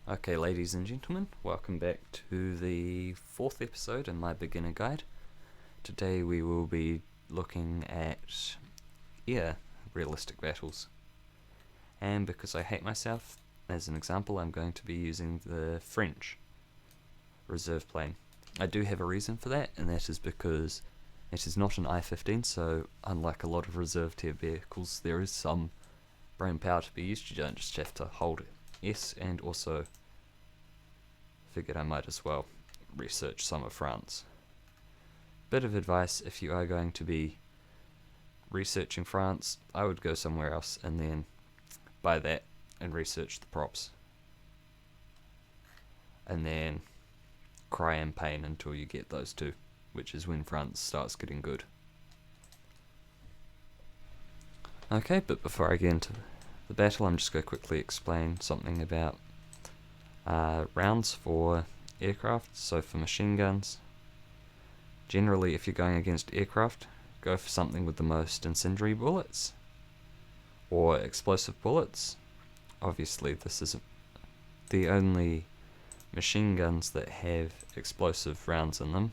Okay, ladies and gentlemen, welcome back to the fourth episode in my beginner guide. Today we will be looking at, realistic battles. And because I hate myself, as an example, I'm going to be using the French reserve plane. I do have a reason for that, and that is because it is not an I-15, so unlike a lot of reserve tier vehicles, there is some brain power to be used. You don't just have to hold S, and also figured I might as well research some of France. Bit of advice: if you are going to be researching France, I would go somewhere else and then buy that and research the props. And then cry and pain until you get those two, which is when France starts getting good. Okay, but before I get into the battle, I'm just going to quickly explain something about rounds for aircraft. So for machine guns, generally if you're going against aircraft, go for something with the most incendiary bullets or explosive bullets. Obviously this isn't the only machine guns that have explosive rounds in them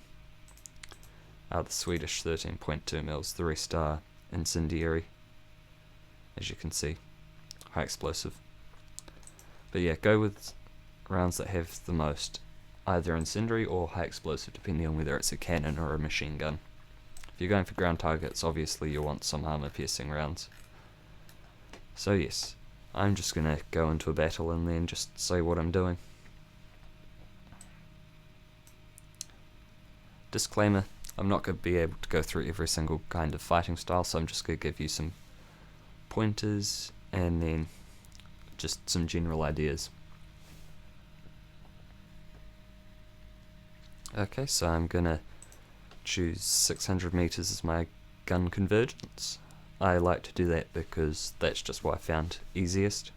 are the Swedish 13.2 mils. The rest are incendiary, as you can see, high explosive. But yeah, go with rounds that have the most, either incendiary or high explosive, depending on whether it's a cannon or a machine gun. If you're going for ground targets, obviously you'll want some armor piercing rounds. So yes, I'm just going to go into a battle and then just say what I'm doing. Disclaimer, I'm not going to be able to go through every single kind of fighting style, so I'm just going to give you some pointers and then just some general ideas. Okay, so I'm going to choose 600 meters as my gun convergence. I like to do that because that's just what I found easiest.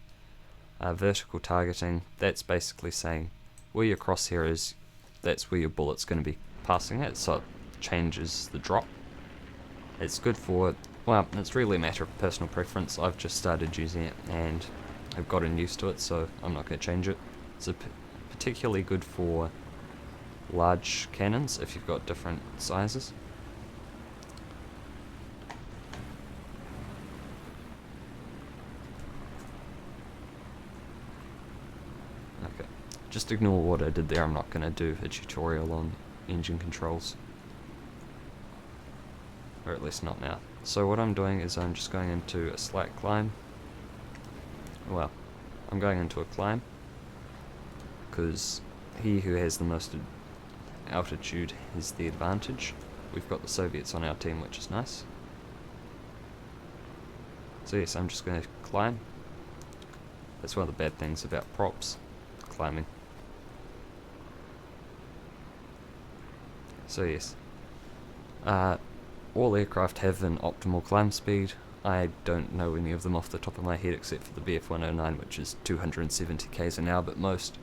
Vertical targeting, that's basically saying where your crosshair is, that's where your bullet's going to be passing it, so it changes the drop. It's good for, well, it's really a matter of personal preference. I've just started using it and I've gotten used to it, so I'm not going to change it. It's particularly good for large cannons if you've got different sizes. Okay, just ignore what I did there. I'm not going to do a tutorial on engine controls, or at least not now. So what I'm doing is I'm just going into a slight climb. Well, I'm going into a climb because he who has the most altitude has the advantage. We've got the Soviets on our team, which is nice. So yes, I'm just going to climb. That's one of the bad things about props, climbing. So yes, all aircraft have an optimal climb speed. I don't know any of them off the top of my head except for the Bf-109, which is 270 km an hour, but most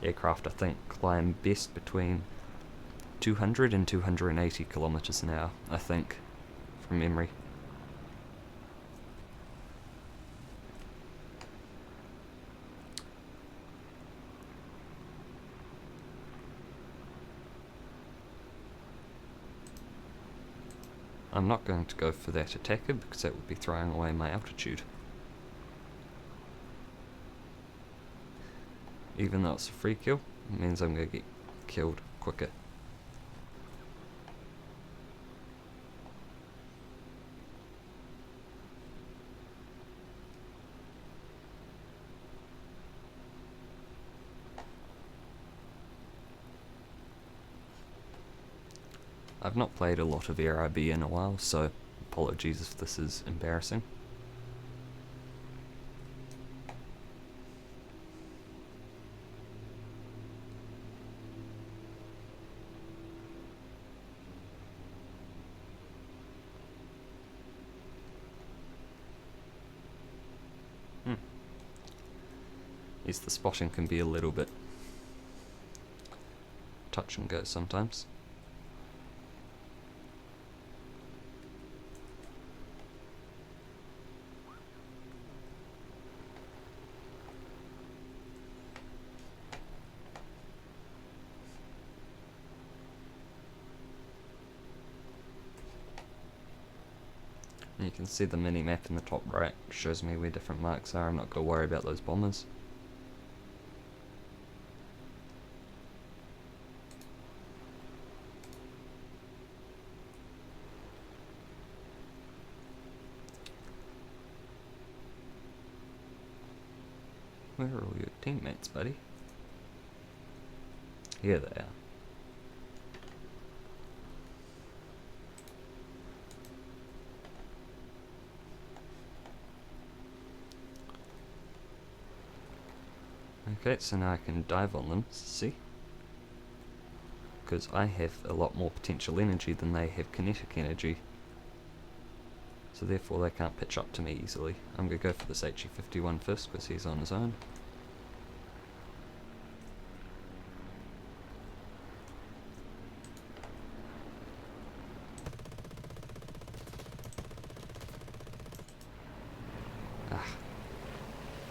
aircraft I think climb best between 200 and 280 kilometers an hour, I think, from memory. I'm not going to go for that attacker because that would be throwing away my altitude. Even though it's a free kill, it means I'm going to get killed quicker. I've not played a lot of AirIB in a while, so apologies if this is embarrassing. Yes, the spotting can be a little bit touch and go sometimes. And you can see the mini-map in the top right shows me where different marks are. I'm not going to worry about those bombers. Where are all your teammates, buddy? Here they are. Okay, so now I can dive on them, see? Because I have a lot more potential energy than they have kinetic energy. So therefore they can't pitch up to me easily. I'm going to go for this HE-51 first because he's on his own.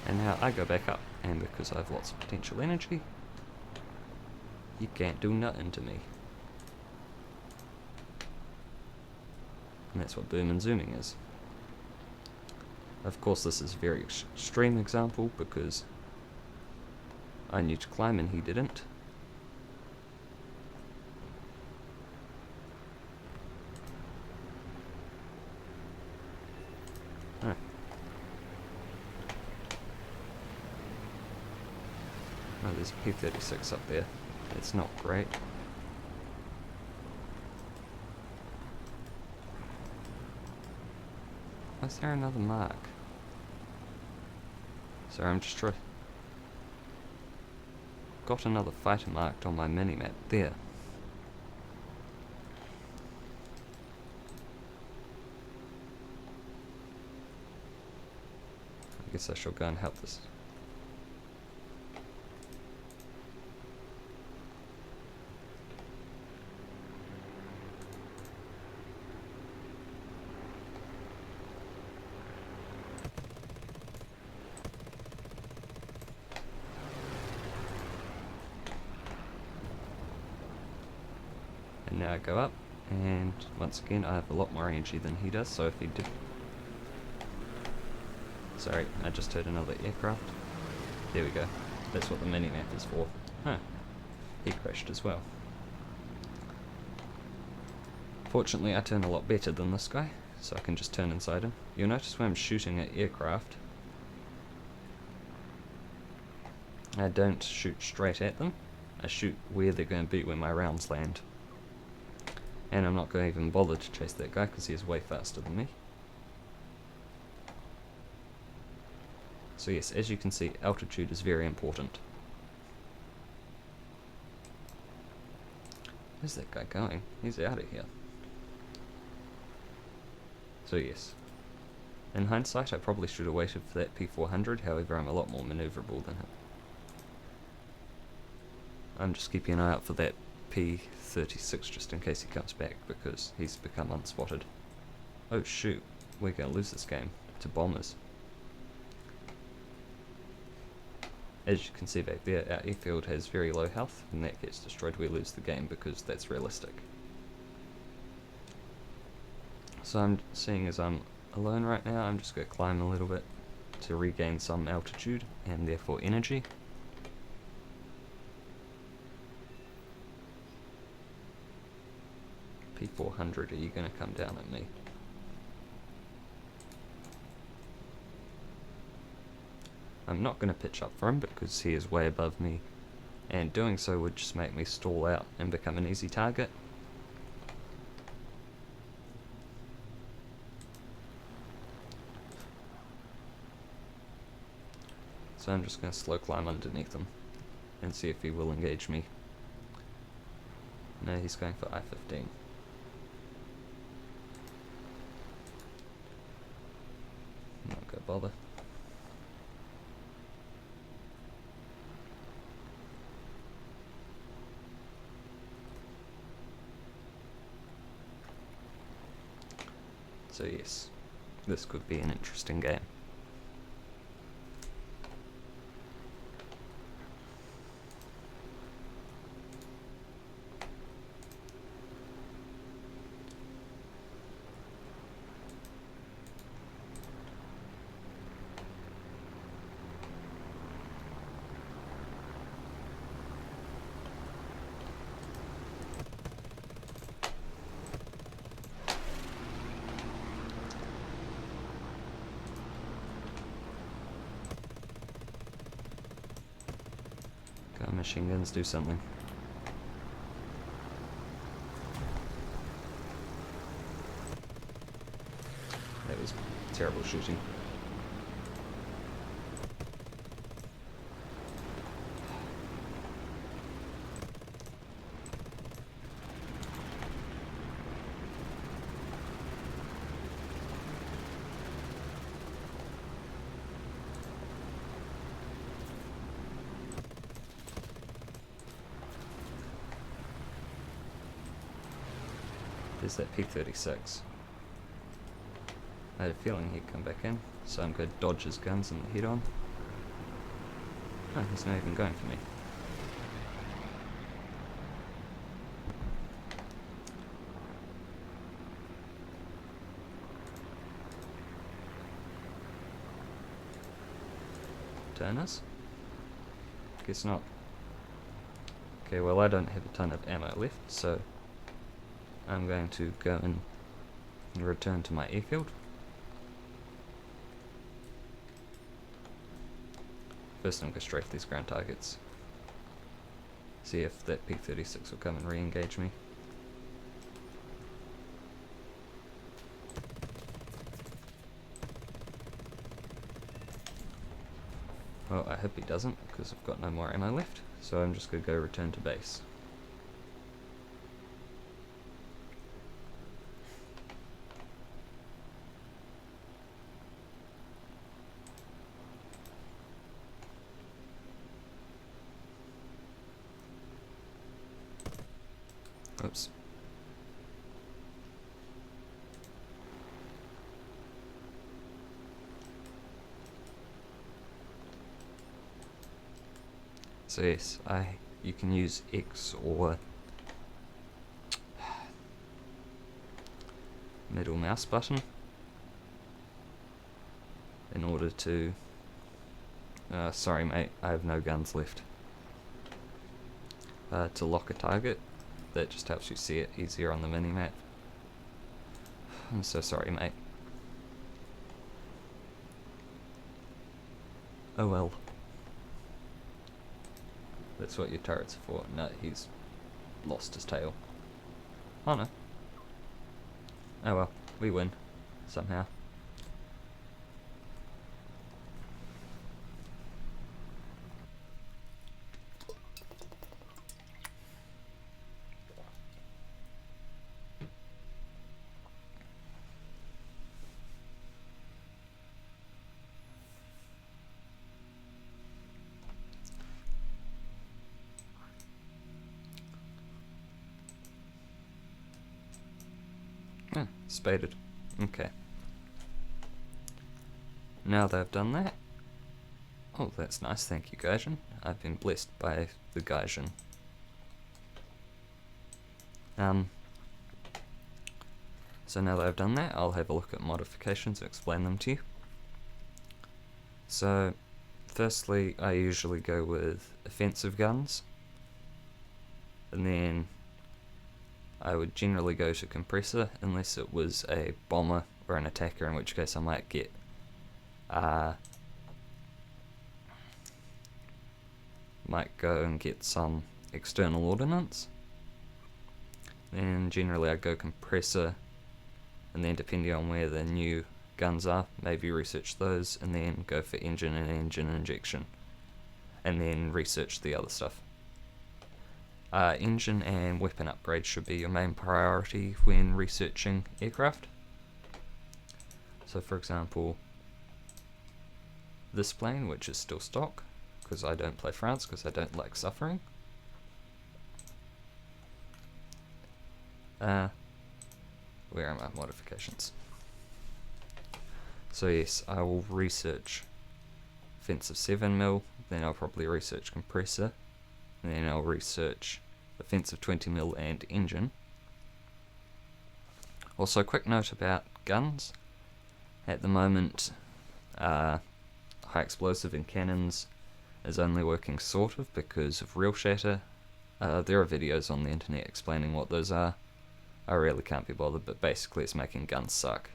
And now I go back up, and because I have lots of potential energy, you can't do nothing to me. And that's what boom and zooming is. Of course this is a very extreme example because I knew to climb and he didn't. Oh. Oh, there's a P-36 up there. It's not great. Is there another mark? Sorry, I'm just trying. Got another fighter marked on my mini-map there. I guess I shall go and help this. And now I go up, and once again I have a lot more energy than he does, so if he did... Sorry, I just heard another aircraft. There we go. That's what the mini-map is for. Huh. He crashed as well. Fortunately I turn a lot better than this guy, so I can just turn inside him. You'll notice when I'm shooting at aircraft, I don't shoot straight at them. I shoot where they're going to be when my rounds land. And I'm not going to even bother to chase that guy because he is way faster than me. So yes, as you can see, altitude is very important. Where's that guy going? He's out of here. So yes, in hindsight I probably should have waited for that P400, however I'm a lot more manoeuvrable than him. I'm just keeping an eye out for that P36 just in case he comes back because he's become unspotted. Oh shoot, we're going to lose this game to bombers. As you can see back there, our airfield has very low health, and that gets destroyed, we lose the game because that's realistic. So I'm seeing as I'm alone right now, I'm just going to climb a little bit to regain some altitude and therefore energy. P400, are you going to come down at me? I'm not going to pitch up for him because he is way above me, and doing so would just make me stall out and become an easy target. So I'm just going to slow climb underneath him and see if he will engage me. No, he's going for I-15. Not going to bother. So yes, this could be an interesting game. machine guns do something. That was terrible shooting. There's that P-36. I had a feeling he'd come back in, so I'm going to dodge his guns and head on. Oh, he's not even going for me. Turners? Guess not. Okay, well I don't have a ton of ammo left, so I'm going to go and return to my airfield. First I'm going to strafe these ground targets. See if that P-36 will come and re-engage me. Well, I hope he doesn't, because I've got no more ammo left, so I'm just going to go return to base. Oops. So yes, you can use X or middle mouse button in order to... sorry mate, I have no guns left. To lock a target. That just helps you see it easier on the mini-map. I'm so sorry mate. Oh well. That's what your turrets are for. No, he's lost his tail. Oh no. Oh well, we win. Somehow. Spaded. Okay. Now they've done that. Oh, that's nice, thank you, Gaijin. I've been blessed by the Gaijin. So now that I've done that, I'll have a look at modifications and explain them to you. So, firstly, I usually go with offensive guns, and then I would generally go to compressor unless it was a bomber or an attacker, in which case I might get might go and get some external ordnance. Then generally I'd go compressor, and then depending on where the new guns are, maybe research those, and then go for engine and engine injection, and then research the other stuff. Engine and weapon upgrades should be your main priority when researching aircraft. So for example, this plane, which is still stock, because I don't play France, because I don't like suffering. Where are my modifications? So yes, I will research offensive 7mm, then I'll probably research compressor, and then I'll research offensive 20mm and engine. Also, quick note about guns. At the moment, high explosive and cannons is only working sort of because of Real Shatter. There are videos on the internet explaining what those are. I really can't be bothered, but basically it's making guns suck.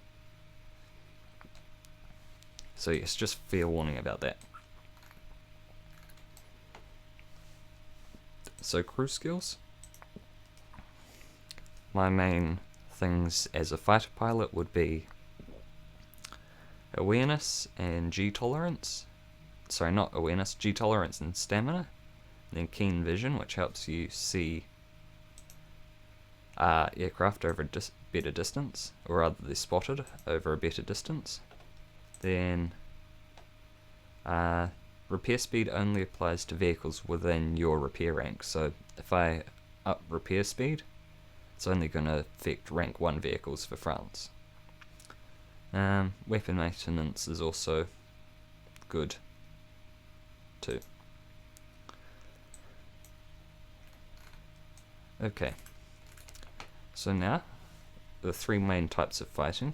So yes, just fair warning about that. So crew skills. My main things as a fighter pilot would be awareness and G tolerance. Sorry, not awareness, G tolerance and stamina. And then keen vision, which helps you see aircraft over a better distance, or rather they're spotted over a better distance. Then repair speed only applies to vehicles within your repair rank. So if I up repair speed, it's only going to affect rank 1 vehicles for France. Weapon maintenance is also good too. Okay, so now the 3 main types of fighting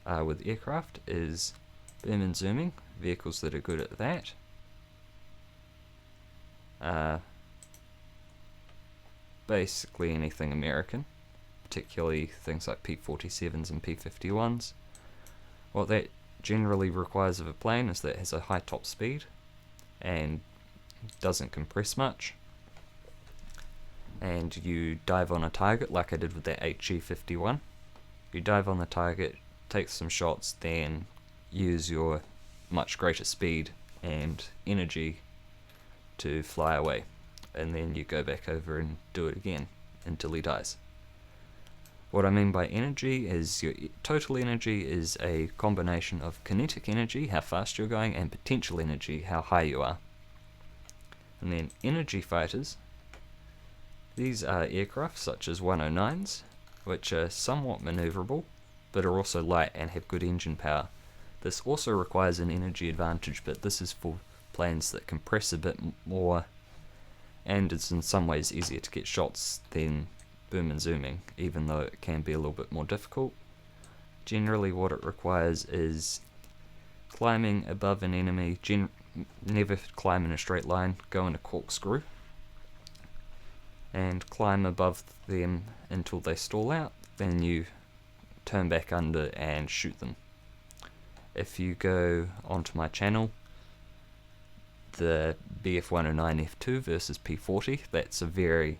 with aircraft is boom and zooming, vehicles that are good at that. Basically anything American, particularly things like P-47s and P-51s. What that generally requires of a plane is that it has a high top speed and doesn't compress much. And you dive on a target like I did with that HE-51. You dive on the target, take some shots, then use your much greater speed and energy to fly away. And then you go back over and do it again until he dies. What I mean by energy is your total energy is a combination of kinetic energy, how fast you're going, and potential energy, how high you are. And then energy fighters, these are aircraft such as 109s, which are somewhat maneuverable, but are also light and have good engine power. This also requires an energy advantage, but this is for planes that compress a bit more, and it's in some ways easier to get shots than boom and zooming, even though it can be a little bit more difficult. Generally what it requires is climbing above an enemy, never climb in a straight line, go in a corkscrew, and climb above them until they stall out, then you turn back under and shoot them. If you go onto my channel, the Bf109F2 versus P40, that's a very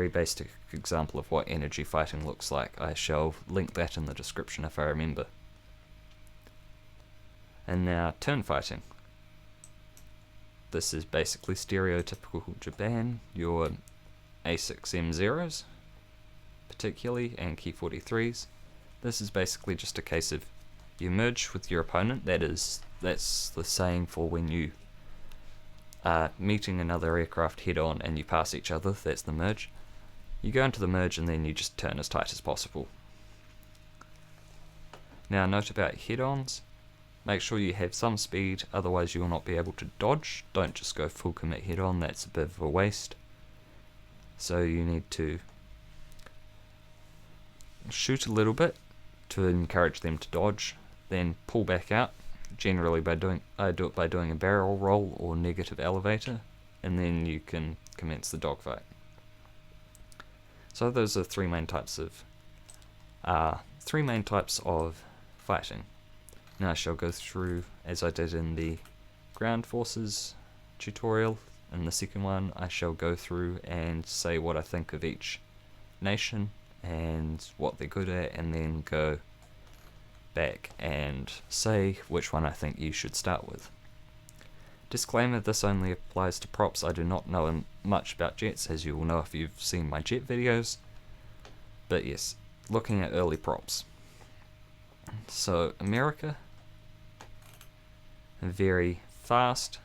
basic example of what energy fighting looks like. I shall link that in the description if I remember. And now turn fighting. This is basically stereotypical Japan, your A6M0s particularly, and Ki-43s. This is basically just a case of you merge with your opponent. That's the saying for when you are meeting another aircraft head on and you pass each other, that's the merge. You go into the merge and then you just turn as tight as possible. Now note about head-ons, make sure you have some speed, otherwise you will not be able to dodge. Don't just go full commit head-on, that's a bit of a waste. So you need to shoot a little bit to encourage them to dodge, then pull back out. Generally I do it by doing a barrel roll or negative elevator, and then you can commence the dogfight. So those are 3 main types of fighting. Now I shall go through, as I did in the ground forces tutorial. In the second one I shall go through and say what I think of each nation and what they're good at, and then go back and say which one I think you should start with. Disclaimer, this only applies to props. I do not know much about jets, as you will know if you've seen my jet videos. But yes, looking at early props. So America, very fast,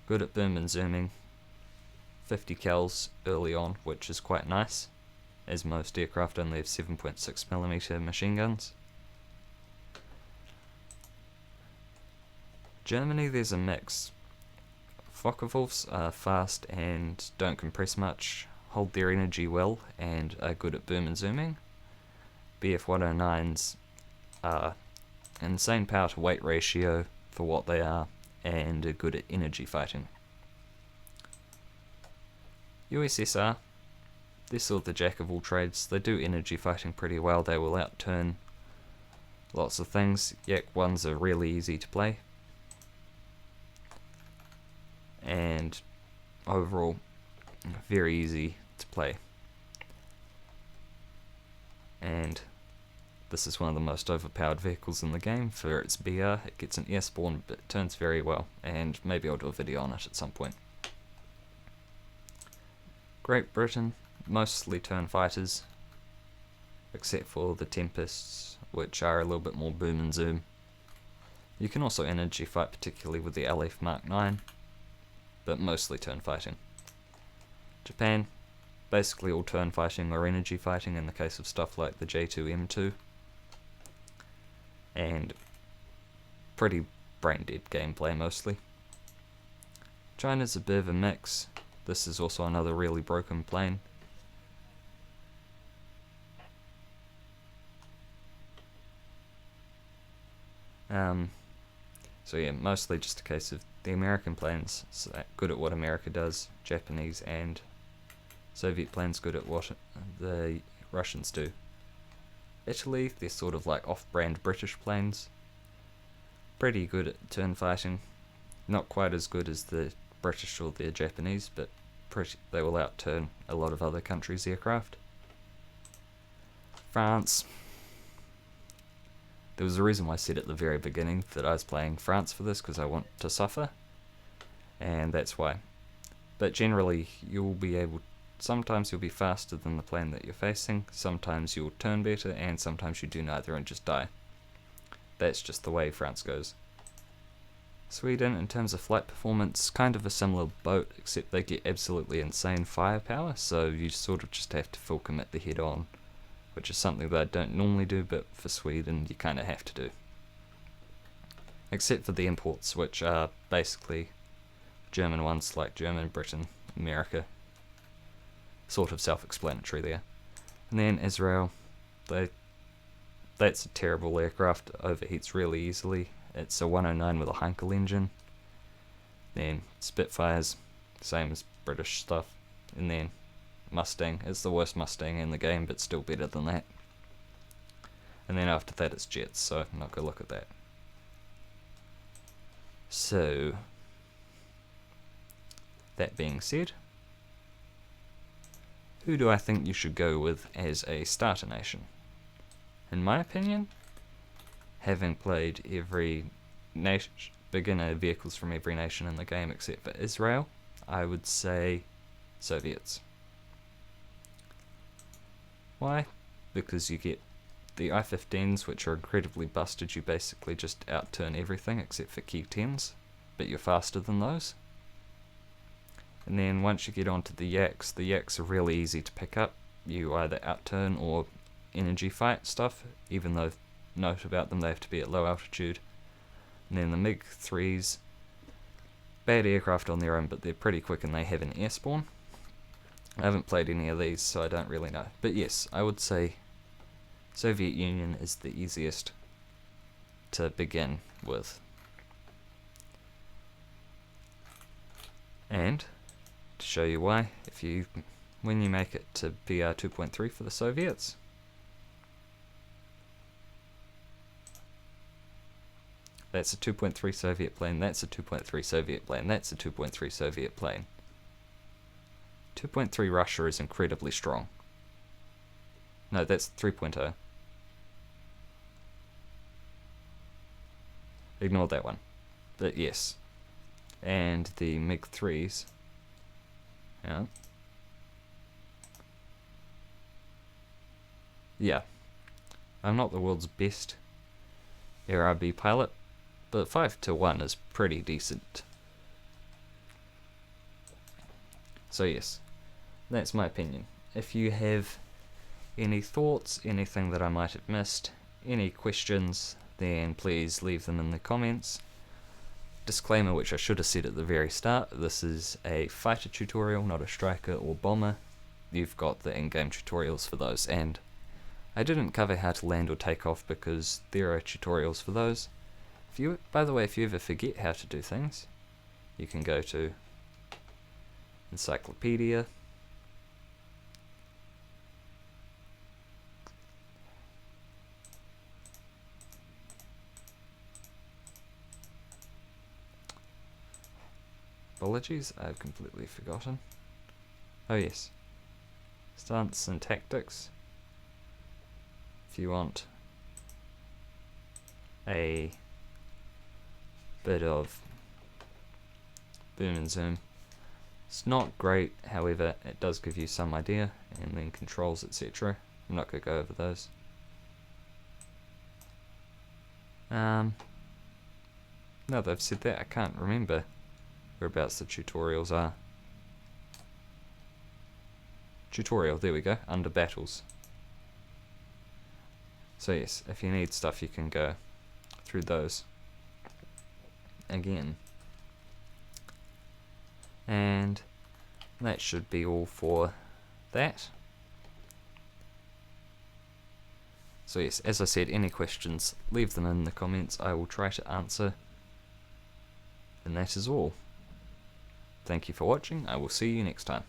good at boom and zooming, 50 cals early on, which is quite nice, as most aircraft only have 7.6mm machine guns. Germany, there's a mix. Focke-Wulfs are fast and don't compress much, hold their energy well, and are good at boom and zooming. Bf109s are insane power to weight ratio for what they are, and are good at energy fighting. USSR, they're sort of the jack of all trades. They do energy fighting pretty well. They will outturn lots of things. Yak 1s are really easy to play. And and overall very easy to play. And this is one of the most overpowered vehicles in the game for its BR. It gets an air spawn, but it turns very well, and maybe I'll do a video on it at some point. Great Britain, mostly turn fighters, except for the Tempests, which are a little bit more boom and zoom. You can also energy fight, particularly with the LF Mark 9, but mostly turn fighting. Japan, basically all turn fighting or energy fighting in the case of stuff like the J2M2, and pretty brain dead gameplay mostly. China's a bit of a mix. This is also another really broken plane. So yeah, mostly just a case of the American planes good at what America does, Japanese and Soviet planes good at what the Russians do. Italy, they're sort of like off-brand British planes. Pretty good at turn fighting. Not quite as good as the British or the Japanese, but they will outturn a lot of other countries' aircraft. France. There was a reason why I said at the very beginning that I was playing France for this, because I want to suffer, and that's why. But generally, sometimes you'll be faster than the plane that you're facing, sometimes you'll turn better, and sometimes you do neither and just die. That's just the way France goes. Sweden, in terms of flight performance, kind of a similar boat, except they get absolutely insane firepower, so you sort of just have to full commit the head on, which is something that I don't normally do, but for Sweden you kind of have to do. Except for the imports, which are basically German ones like German, Britain, America. Sort of self-explanatory there. And then Israel, that's a terrible aircraft, overheats really easily. It's a 109 with a Heinkel engine. Then Spitfires, same as British stuff. And then Mustang, it's the worst Mustang in the game, but still better than that. And then after that it's jets, so I'm not going to look at that. So, that being said, who do I think you should go with as a starter nation? In my opinion, having played every beginner vehicles from every nation in the game except for Israel, I would say Soviets. Why? Because you get the I-15s, which are incredibly busted. You basically just outturn everything except for key 10s, but you're faster than those. And then once you get onto the Yaks are really easy to pick up. You either outturn or energy fight stuff, even though, note about them, they have to be at low altitude. And then the MiG-3s, bad aircraft on their own, but they're pretty quick and they have an air spawn. I haven't played any of these, so I don't really know. But yes, I would say Soviet Union is the easiest to begin with. And to show you why, when you make it to BR 2.3 for the Soviets, that's a 2.3 Soviet plane, that's a 2.3 Soviet plane, that's a 2.3 Soviet plane. 2.3 Russia is incredibly strong. No, that's 3.0. Ignore that one. But yes. And the MiG-3s. Yeah. Yeah. I'm not the world's best ARB pilot, but 5-1 is pretty decent. So yes, that's my opinion. If you have any thoughts, anything that I might have missed, any questions, then please leave them in the comments. Disclaimer, which I should have said at the very start, this is a fighter tutorial, not a striker or bomber. You've got the in-game tutorials for those, and I didn't cover how to land or take off because there are tutorials for those. By the way, if you ever forget how to do things, you can go to Encyclopedia, Apologies, I've completely forgotten. Oh yes, stance and tactics. If you want a bit of boom and zoom, it's not great, however it does give you some idea, and then controls, etc. I'm not going to go over those. Now that I've said that, I can't remember whereabouts the tutorials are. Tutorial, there we go, under battles. So yes, if you need stuff you can go through those again. And that should be all for that. So yes, as I said, any questions, leave them in the comments. I will try to answer. And that is all. Thank you for watching. I will see you next time.